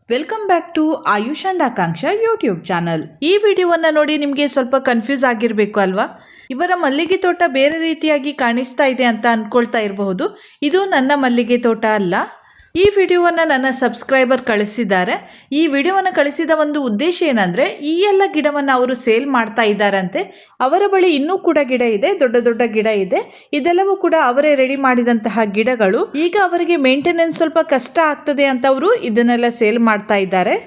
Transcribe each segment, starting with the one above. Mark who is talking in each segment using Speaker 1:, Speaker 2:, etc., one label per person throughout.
Speaker 1: Welcome back to Ayush and Akanksha YouTube channel. ಈ ವಿಡಿಯೋವನ್ನು ನೋಡಿ ನಿಮಗೆ ಸ್ವಲ್ಪ ಕನ್ಫ್ಯೂಸ್ ಆಗಿರಬೇಕು ಅಲ್ವಾ? ಇವರ ಮಲ್ಲಿಗೆ ತೋಟ ಬೇರೆ ರೀತಿಯಾಗಿ ಕಾಣಿಸ್ತಾ ಇದೆ ಅಂತ ಅಂದ್ಕೊಳ್ತಾ ಇರಬಹುದು. ಇದು ನನ್ನ ಮಲ್ಲಿಗೆ ತೋಟ ಅಲ್ಲ. ಈ ವಿಡಿಯೋವನ್ನು ನನ್ನ ಸಬ್ಸ್ಕ್ರೈಬರ್ ಕಳಿಸಿದ್ದಾರೆ. ಈ ವಿಡಿಯೋವನ್ನು ಕಳಿಸಿದ ಒಂದು ಉದ್ದೇಶ ಏನಂದರೆ, ಈ ಎಲ್ಲ ಗಿಡವನ್ನು ಅವರು ಸೇಲ್ ಮಾಡ್ತಾ ಇದ್ದಾರಂತೆ. ಅವರ ಬಳಿ ಇನ್ನೂ ಕೂಡ ಗಿಡ ಇದೆ, ದೊಡ್ಡ ದೊಡ್ಡ ಗಿಡ ಇದೆ. ಇದೆಲ್ಲವೂ ಕೂಡ ಅವರೇ ರೆಡಿ ಮಾಡಿದಂತಹ ಗಿಡಗಳು. ಈಗ ಅವರಿಗೆ ಮೇಂಟೆನೆನ್ಸ್ ಸ್ವಲ್ಪ ಕಷ್ಟ ಆಗ್ತದೆ ಅಂತ ಅವರು ಇದನ್ನೆಲ್ಲ ಸೇಲ್ ಮಾಡ್ತಾ ಇದ್ದಾರೆ.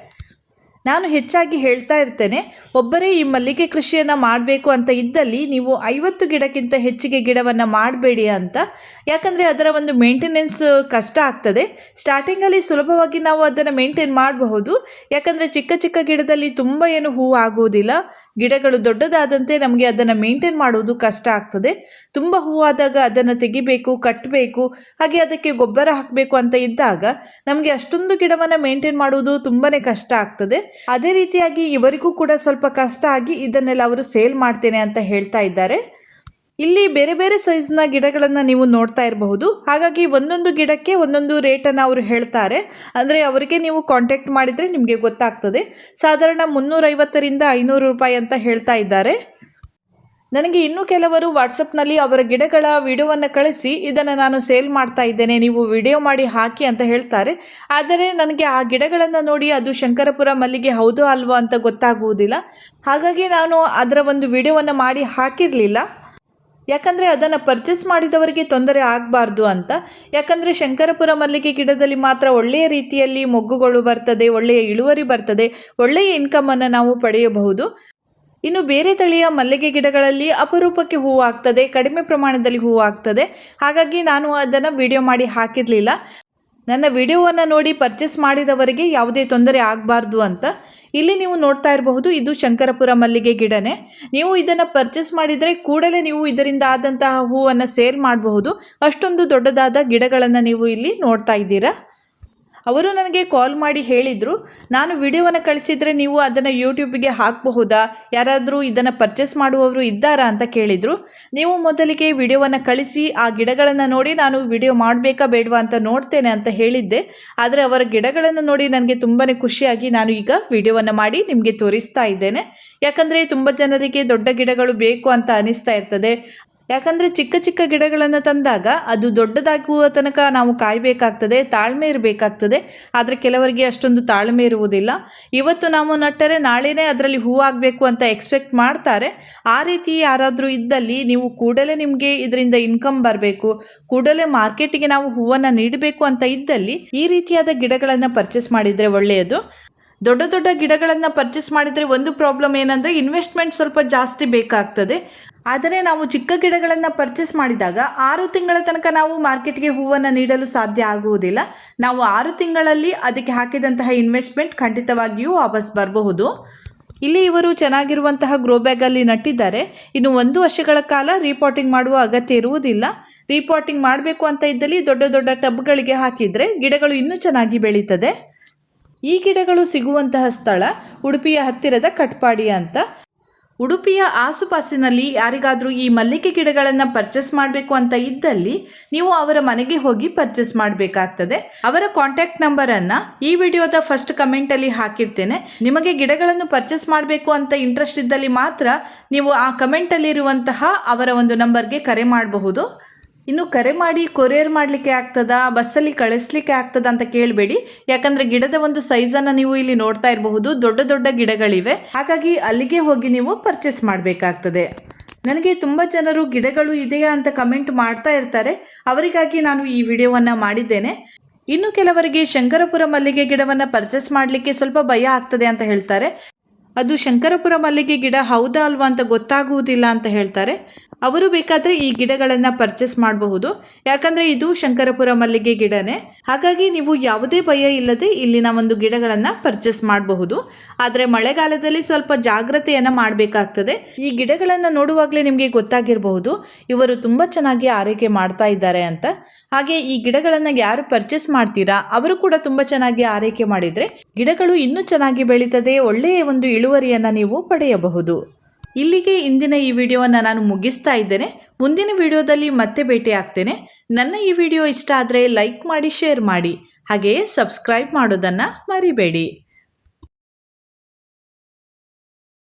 Speaker 1: ನಾನು ಹೆಚ್ಚಾಗಿ ಹೇಳ್ತಾ ಇರ್ತೇನೆ, ಒಬ್ಬರೇ ಈ ಮಲ್ಲಿಗೆ ಕೃಷಿಯನ್ನು ಮಾಡಬೇಕು ಅಂತ ಇದ್ದಲ್ಲಿ ನೀವು 50 ಗಿಡಕ್ಕಿಂತ ಹೆಚ್ಚಿಗೆ ಗಿಡವನ್ನು ಮಾಡಬೇಡಿ ಅಂತ. ಯಾಕಂದರೆ ಅದರ ಒಂದು ಮೇಂಟೆನೆನ್ಸ್ ಕಷ್ಟ ಆಗ್ತದೆ. ಸ್ಟಾರ್ಟಿಂಗಲ್ಲಿ ಸುಲಭವಾಗಿ ನಾವು ಅದನ್ನು ಮೇಂಟೈನ್ ಮಾಡಬಹುದು. ಯಾಕಂದರೆ ಚಿಕ್ಕ ಚಿಕ್ಕ ಗಿಡದಲ್ಲಿ ತುಂಬ ಏನು ಹೂವು ಆಗುವುದಿಲ್ಲ. ಗಿಡಗಳು ದೊಡ್ಡದಾದಂತೆ ನಮಗೆ ಅದನ್ನು ಮೇಂಟೈನ್ ಮಾಡುವುದು ಕಷ್ಟ ಆಗ್ತದೆ. ತುಂಬ ಹೂವಾದಾಗ ಅದನ್ನು ತೆಗಿಬೇಕು, ಕಟ್ಟಬೇಕು, ಹಾಗೆ ಅದಕ್ಕೆ ಗೊಬ್ಬರ ಹಾಕಬೇಕು ಅಂತ ಇದ್ದಾಗ ನಮಗೆ ಅಷ್ಟೊಂದು ಗಿಡವನ್ನು ಮೇಂಟೈನ್ ಮಾಡುವುದು ತುಂಬಾ ಕಷ್ಟ ಆಗ್ತದೆ. ಅದೇ ರೀತಿಯಾಗಿ ಇವರಿಗೂ ಕೂಡ ಸ್ವಲ್ಪ ಕಷ್ಟ ಆಗಿ ಇದನ್ನೆಲ್ಲ ಅವರು ಸೇಲ್ ಮಾಡ್ತೇನೆ ಅಂತ ಹೇಳ್ತಾ ಇದ್ದಾರೆ. ಇಲ್ಲಿ ಬೇರೆ ಬೇರೆ ಸೈಜ್ನ ಗಿಡಗಳನ್ನು ನೀವು ನೋಡ್ತಾ ಇರಬಹುದು. ಹಾಗಾಗಿ ಒಂದೊಂದು ಗಿಡಕ್ಕೆ ಒಂದೊಂದು ರೇಟನ್ನು ಅವರು ಹೇಳ್ತಾರೆ. ಅಂದರೆ ಅವರಿಗೆ ನೀವು ಕಾಂಟ್ಯಾಕ್ಟ್ ಮಾಡಿದರೆ ನಿಮಗೆ ಗೊತ್ತಾಗ್ತದೆ. ಸಾಧಾರಣ 350ರಿಂದ 500 ರೂಪಾಯಿ ಅಂತ ಹೇಳ್ತಾ ಇದ್ದಾರೆ. ನನಗೆ ಇನ್ನೂ ಕೆಲವರು ವಾಟ್ಸಪ್ನಲ್ಲಿ ಅವರ ಗಿಡಗಳ ವಿಡಿಯೋವನ್ನು ಕಳಿಸಿ ಇದನ್ನು ನಾನು ಸೇಲ್ ಮಾಡ್ತಾ ಇದ್ದೇನೆ, ನೀವು ವಿಡಿಯೋ ಮಾಡಿ ಹಾಕಿ ಅಂತ ಹೇಳ್ತಾರೆ. ಆದರೆ ನನಗೆ ಆ ಗಿಡಗಳನ್ನು ನೋಡಿ ಅದು ಶಂಕರಪುರ ಮಲ್ಲಿಗೆ ಹೌದೋ ಅಲ್ವೋ ಅಂತ ಗೊತ್ತಾಗುವುದಿಲ್ಲ. ಹಾಗಾಗಿ ನಾನು ಅದರ ಒಂದು ವಿಡಿಯೋವನ್ನು ಮಾಡಿ ಹಾಕಿರಲಿಲ್ಲ. ಯಾಕಂದರೆ ಅದನ್ನು ಪರ್ಚೇಸ್ ಮಾಡಿದವರಿಗೆ ತೊಂದರೆ ಆಗಬಾರ್ದು ಅಂತ. ಯಾಕಂದರೆ ಶಂಕರಪುರ ಮಲ್ಲಿಗೆ ಗಿಡದಲ್ಲಿ ಮಾತ್ರ ಒಳ್ಳೆಯ ರೀತಿಯಲ್ಲಿ ಮೊಗ್ಗುಗಳು ಬರ್ತದೆ, ಒಳ್ಳೆಯ ಇಳುವರಿ ಬರ್ತದೆ, ಒಳ್ಳೆಯ ಇನ್ಕಮನ್ನು ನಾವು ಪಡೆಯಬಹುದು. ಇನ್ನು ಬೇರೆ ತಳಿಯ ಮಲ್ಲಿಗೆ ಗಿಡಗಳಲ್ಲಿ ಅಪರೂಪಕ್ಕೆ ಹೂವು ಆಗ್ತದೆ, ಕಡಿಮೆ ಪ್ರಮಾಣದಲ್ಲಿ ಹೂವು ಆಗ್ತದೆ. ಹಾಗಾಗಿ ನಾನು ಅದನ್ನು ವಿಡಿಯೋ ಮಾಡಿ ಹಾಕಿರಲಿಲ್ಲ. ನನ್ನ ವಿಡಿಯೋವನ್ನು ನೋಡಿ ಪರ್ಚೇಸ್ ಮಾಡಿದವರಿಗೆ ಯಾವುದೇ ತೊಂದರೆ ಆಗಬಾರ್ದು ಅಂತ. ಇಲ್ಲಿ ನೀವು ನೋಡ್ತಾ ಇರಬಹುದು, ಇದು ಶಂಕರಪುರ ಮಲ್ಲಿಗೆ ಗಿಡನೇ. ನೀವು ಇದನ್ನು ಪರ್ಚೇಸ್ ಮಾಡಿದರೆ ಕೂಡಲೇ ನೀವು ಇದರಿಂದ ಆದಂತಹ ಹೂವನ್ನು ಸೇಲ್ ಮಾಡಬಹುದು. ಅಷ್ಟೊಂದು ದೊಡ್ಡದಾದ ಗಿಡಗಳನ್ನು ನೀವು ಇಲ್ಲಿ ನೋಡ್ತಾ ಇದ್ದೀರಾ. ಅವರು ನನಗೆ ಕಾಲ್ ಮಾಡಿ ಹೇಳಿದರು, ನಾನು ವಿಡಿಯೋವನ್ನು ಕಳಿಸಿದರೆ ನೀವು ಅದನ್ನು ಯೂಟ್ಯೂಬಿಗೆ ಹಾಕಬಹುದಾ, ಯಾರಾದರೂ ಇದನ್ನು ಪರ್ಚೇಸ್ ಮಾಡುವವರು ಇದ್ದಾರಾ ಅಂತ ಕೇಳಿದರು. ನೀವು ಮೊದಲಿಗೆ ವಿಡಿಯೋವನ್ನು ಕಳಿಸಿ ಆ ಗಿಡಗಳನ್ನು ನೋಡಿ ನಾನು ವಿಡಿಯೋ ಮಾಡಬೇಕಾ ಬೇಡವಾ ಅಂತ ನೋಡ್ತೇನೆ ಅಂತ ಹೇಳಿದ್ದೆ. ಆದರೆ ಅವರ ಗಿಡಗಳನ್ನು ನೋಡಿ ನನಗೆ ತುಂಬಾ ಖುಷಿಯಾಗಿ ನಾನು ಈಗ ವಿಡಿಯೋವನ್ನು ಮಾಡಿ ನಿಮಗೆ ತೋರಿಸ್ತಾ ಇದ್ದೇನೆ. ಯಾಕಂದರೆ ತುಂಬ ಜನರಿಗೆ ದೊಡ್ಡ ಗಿಡಗಳು ಬೇಕು ಅಂತ ಅನಿಸ್ತಾ ಇರ್ತದೆ. ಯಾಕಂದರೆ ಚಿಕ್ಕ ಚಿಕ್ಕ ಗಿಡಗಳನ್ನು ತಂದಾಗ ಅದು ದೊಡ್ಡದಾಗುವ ತನಕ ನಾವು ಕಾಯಬೇಕಾಗ್ತದೆ, ತಾಳ್ಮೆ ಇರಬೇಕಾಗ್ತದೆ. ಆದರೆ ಕೆಲವರಿಗೆ ಅಷ್ಟೊಂದು ತಾಳ್ಮೆ ಇರುವುದಿಲ್ಲ. ಇವತ್ತು ನಾವು ನಟ್ಟರೆ ನಾಳೆನೇ ಅದರಲ್ಲಿ ಹೂವಾಗಬೇಕು ಅಂತ ಎಕ್ಸ್ಪೆಕ್ಟ್ ಮಾಡ್ತಾರೆ. ಆ ರೀತಿ ಯಾರಾದರೂ ಇದ್ದಲ್ಲಿ ನೀವು ಕೂಡಲೇ ನಿಮಗೆ ಇದರಿಂದ ಇನ್ಕಮ್ ಬರಬೇಕು, ಕೂಡಲೇ ಮಾರ್ಕೆಟಿಗೆ ನಾವು ಹೂವನ್ನು ನೀಡಬೇಕು ಅಂತ ಇದ್ದಲ್ಲಿ ಈ ರೀತಿಯಾದ ಗಿಡಗಳನ್ನು ಪರ್ಚೇಸ್ ಮಾಡಿದರೆ ಒಳ್ಳೆಯದು. ದೊಡ್ಡ ದೊಡ್ಡ ಗಿಡಗಳನ್ನು ಪರ್ಚೇಸ್ ಮಾಡಿದರೆ ಒಂದು ಪ್ರಾಬ್ಲಮ್ ಏನಂದರೆ ಇನ್ವೆಸ್ಟ್ಮೆಂಟ್ ಸ್ವಲ್ಪ ಜಾಸ್ತಿ ಬೇಕಾಗ್ತದೆ. ಆದರೆ ನಾವು ಚಿಕ್ಕ ಗಿಡಗಳನ್ನು ಪರ್ಚೇಸ್ ಮಾಡಿದಾಗ 6 ತಿಂಗಳ ತನಕ ನಾವು ಮಾರ್ಕೆಟ್ಗೆ ಹೂವನ್ನು ನೀಡಲು ಸಾಧ್ಯ ಆಗುವುದಿಲ್ಲ. ನಾವು 6 ತಿಂಗಳಲ್ಲಿ ಅದಕ್ಕೆ ಹಾಕಿದಂತಹ ಇನ್ವೆಸ್ಟ್ಮೆಂಟ್ ಖಂಡಿತವಾಗಿಯೂ ವಾಪಸ್ ಬರಬಹುದು. ಇಲ್ಲಿ ಇವರು ಚೆನ್ನಾಗಿರುವಂತಹ ಗ್ರೋ ಬ್ಯಾಗಲ್ಲಿ ನಟ್ಟಿದ್ದಾರೆ. ಇನ್ನು 1 ವರ್ಷಗಳ ಕಾಲ ರೀಪಾಟಿಂಗ್ ಮಾಡುವ ಅಗತ್ಯ ಇರುವುದಿಲ್ಲ. ರೀಪಾಟಿಂಗ್ ಮಾಡಬೇಕು ಅಂತ ಇದ್ದಲ್ಲಿ ದೊಡ್ಡ ದೊಡ್ಡ ಟಬ್ಗಳಿಗೆ ಹಾಕಿದರೆ ಗಿಡಗಳು ಇನ್ನೂ ಚೆನ್ನಾಗಿ ಬೆಳೀತದೆ. ಈ ಗಿಡಗಳು ಸಿಗುವಂತಹ ಸ್ಥಳ ಉಡುಪಿಯ ಹತ್ತಿರದ ಕಟ್ಪಾಡಿ ಅಂತ. ಉಡುಪಿಯ ಆಸುಪಾಸಿನಲ್ಲಿ ಯಾರಿಗಾದರೂ ಈ ಮಲ್ಲಿಗೆ ಗಿಡಗಳನ್ನು ಪರ್ಚೇಸ್ ಮಾಡಬೇಕು ಅಂತ ಇದ್ದಲ್ಲಿ ನೀವು ಅವರ ಮನೆಗೆ ಹೋಗಿ ಪರ್ಚೇಸ್ ಮಾಡಬೇಕಾಗ್ತದೆ. ಅವರ ಕಾಂಟ್ಯಾಕ್ಟ್ ನಂಬರನ್ನು ಈ ವಿಡಿಯೋದ ಫಸ್ಟ್ ಕಮೆಂಟಲ್ಲಿ ಹಾಕಿರ್ತೇನೆ. ನಿಮಗೆ ಗಿಡಗಳನ್ನು ಪರ್ಚೇಸ್ ಮಾಡಬೇಕು ಅಂತ ಇಂಟ್ರೆಸ್ಟ್ ಇದ್ದಲ್ಲಿ ಮಾತ್ರ ನೀವು ಆ ಕಮೆಂಟಲ್ಲಿರುವಂತಹ ಅವರ ಒಂದು ನಂಬರ್ಗೆ ಕರೆ ಮಾಡಬಹುದು. ಇನ್ನು ಕರೆ ಮಾಡಿ ಕೊರಿಯರ್ ಮಾಡಲಿಕ್ಕೆ ಆಗ್ತದಾ, ಬಸ್ಸಲ್ಲಿ ಕಳಿಸ್ಲಿಕ್ಕೆ ಆಗ್ತದಾ ಅಂತ ಕೇಳಬೇಡಿ. ಯಾಕಂದರೆ ಗಿಡದ ಒಂದು ಸೈಜನ್ನು ನೀವು ಇಲ್ಲಿ ನೋಡ್ತಾ ಇರಬಹುದು, ದೊಡ್ಡ ದೊಡ್ಡ ಗಿಡಗಳಿವೆ. ಹಾಗಾಗಿ ಅಲ್ಲಿಗೆ ಹೋಗಿ ನೀವು ಪರ್ಚೇಸ್ ಮಾಡಬೇಕಾಗ್ತದೆ. ನನಗೆ ತುಂಬ ಜನರು ಗಿಡಗಳು ಇದೆಯಾ ಅಂತ ಕಮೆಂಟ್ ಮಾಡ್ತಾ ಇರ್ತಾರೆ. ಅವರಿಗಾಗಿ ನಾನು ಈ ವಿಡಿಯೋವನ್ನು ಮಾಡಿದ್ದೇನೆ. ಇನ್ನು ಕೆಲವರಿಗೆ ಶಂಕರಪುರ ಮಲ್ಲಿಗೆ ಗಿಡವನ್ನು ಪರ್ಚೇಸ್ ಮಾಡಲಿಕ್ಕೆ ಸ್ವಲ್ಪ ಭಯ ಆಗ್ತದೆ ಅಂತ ಹೇಳ್ತಾರೆ. ಅದು ಶಂಕರಪುರ ಮಲ್ಲಿಗೆ ಗಿಡ ಹೌದಾ ಅಲ್ವಾ ಅಂತ ಗೊತ್ತಾಗುವುದಿಲ್ಲ ಅಂತ ಹೇಳ್ತಾರೆ. ಅವರು ಬೇಕಾದರೆ ಈ ಗಿಡಗಳನ್ನು ಪರ್ಚೇಸ್ ಮಾಡಬಹುದು. ಯಾಕಂದರೆ ಇದು ಶಂಕರಪುರ ಮಲ್ಲಿಗೆ ಗಿಡನೇ. ಹಾಗಾಗಿ ನೀವು ಯಾವುದೇ ಭಯ ಇಲ್ಲದೆ ಇಲ್ಲಿನ ಒಂದು ಗಿಡಗಳನ್ನು ಪರ್ಚೇಸ್ ಮಾಡಬಹುದು. ಆದರೆ ಮಳೆಗಾಲದಲ್ಲಿ ಸ್ವಲ್ಪ ಜಾಗ್ರತೆಯನ್ನು ಮಾಡಬೇಕಾಗ್ತದೆ. ಈ ಗಿಡಗಳನ್ನು ನೋಡುವಾಗಲೇ ನಿಮಗೆ ಗೊತ್ತಾಗಿರಬಹುದು ಇವರು ತುಂಬ ಚೆನ್ನಾಗಿ ಆರೈಕೆ ಮಾಡ್ತಾ ಇದ್ದಾರೆ ಅಂತ. ಹಾಗೆ ಈ ಗಿಡಗಳನ್ನು ಯಾರು ಪರ್ಚೇಸ್ ಮಾಡ್ತೀರಾ ಅವರು ಕೂಡ ತುಂಬ ಚೆನ್ನಾಗಿ ಆರೈಕೆ ಮಾಡಿದರೆ ಗಿಡಗಳು ಇನ್ನೂ ಚೆನ್ನಾಗಿ ಬೆಳೀತದೆ, ಒಳ್ಳೆಯ ಒಂದು ಇಳುವರಿಯನ್ನು ನೀವು ಪಡೆಯಬಹುದು. ಇಲ್ಲಿಗೆ ಇಂದಿನ ಈ ವಿಡಿಯೋವನ್ನು ನಾನು ಮುಗಿಸ್ತಾ ಇದ್ದೇನೆ. ಮುಂದಿನ ವಿಡಿಯೋದಲ್ಲಿ ಮತ್ತೆ ಭೇಟಿ ಆಗ್ತೇನೆ. ನನ್ನ ಈ ವಿಡಿಯೋ ಇಷ್ಟ ಆದರೆ ಲೈಕ್ ಮಾಡಿ, ಶೇರ್ ಮಾಡಿ. ಹಾಗೆಯೇ ಸಬ್ಸ್ಕ್ರೈಬ್ ಮಾಡೋದನ್ನು ಮರಿಬೇಡಿ.